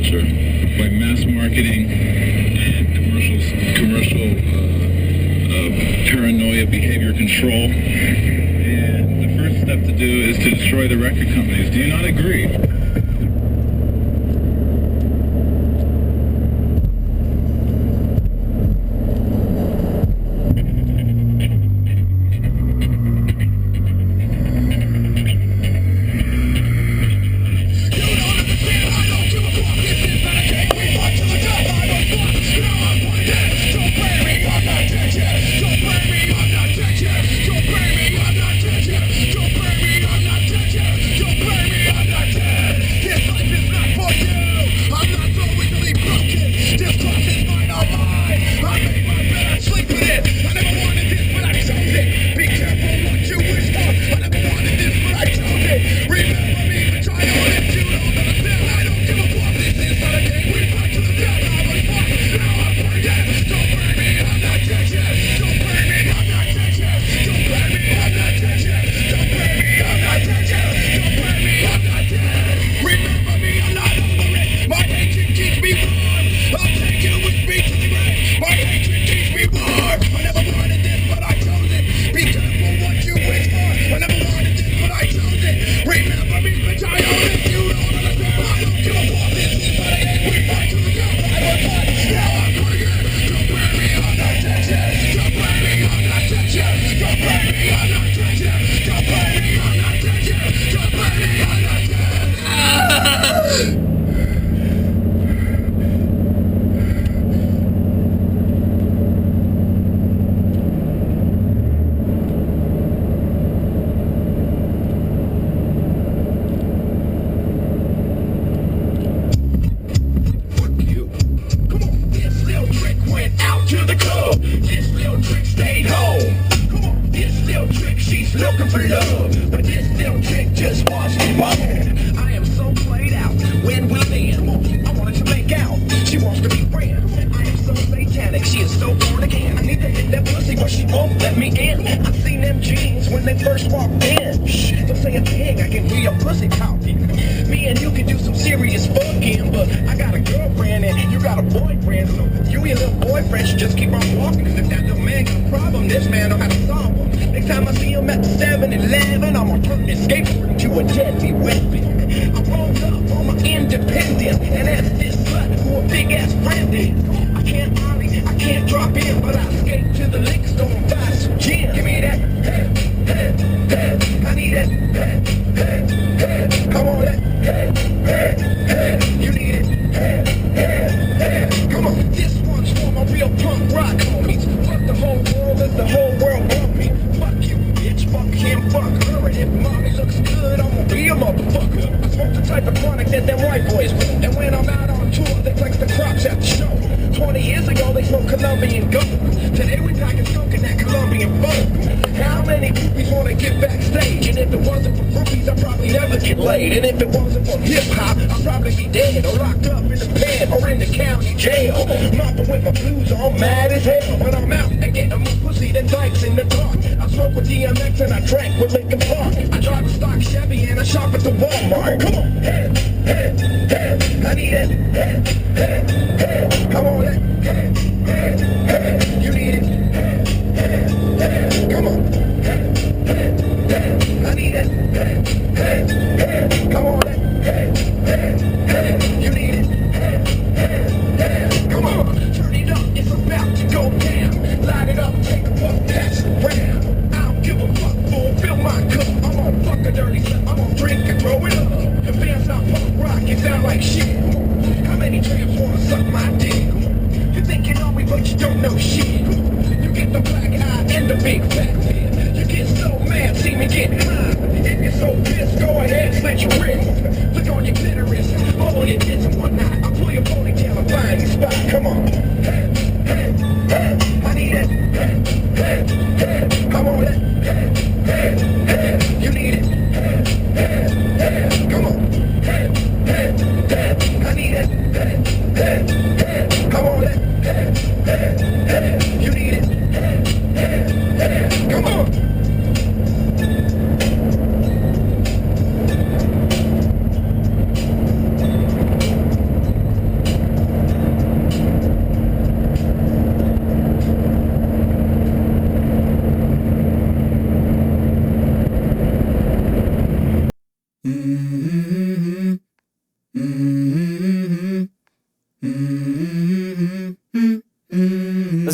culture by mass marketing and commercial paranoia, behavior control. And the first step to do is to destroy the record companies. Do you not agree?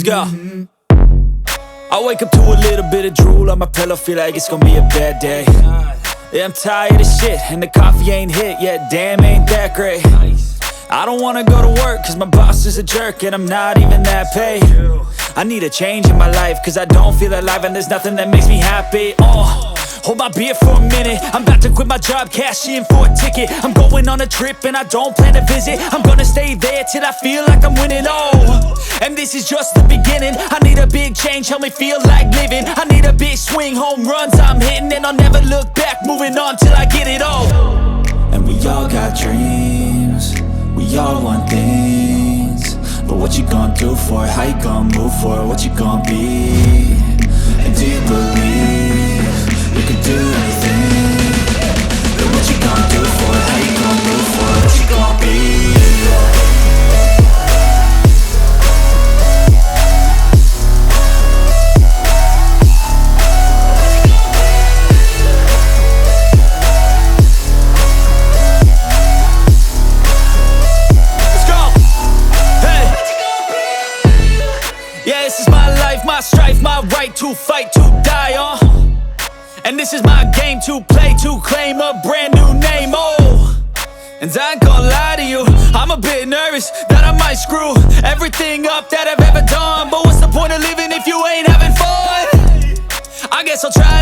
go. I wake up to a little bit of drool on my pillow, feel like it's gonna be a bad day. Yeah, I'm tired of shit, and the coffee ain't hit yet, damn, ain't that great. I don't wanna go to work, cause my boss is a jerk, and I'm not even that paid. I need a change in my life, cause I don't feel alive, and there's nothing that makes me happy. Hold my beer for a minute, I'm about to quit my job, cash in for a ticket. I'm going on a trip and I don't plan to visit. I'm gonna stay there till I feel like I'm winning, and this is just the beginning. I need a big change, help me feel like living. I need a big swing, home runs I'm hitting, and I'll never look back, moving on till I get it all. And we all got dreams, we all want things, but what you gonna do for it? How you gonna move for it? What you gonna be? And do you believe you can do anything? But what you gonna do for it? How you gonna move for it? What you gonna be? Let's go! Hey! Yeah, this is my life, my strife, my right to fight, to die, and this is my game to play, to claim a brand new name, and I ain't gonna lie to you, I'm a bit nervous that I might screw everything up that I've ever done. But what's the point of living if you ain't having fun? I guess I'll try this.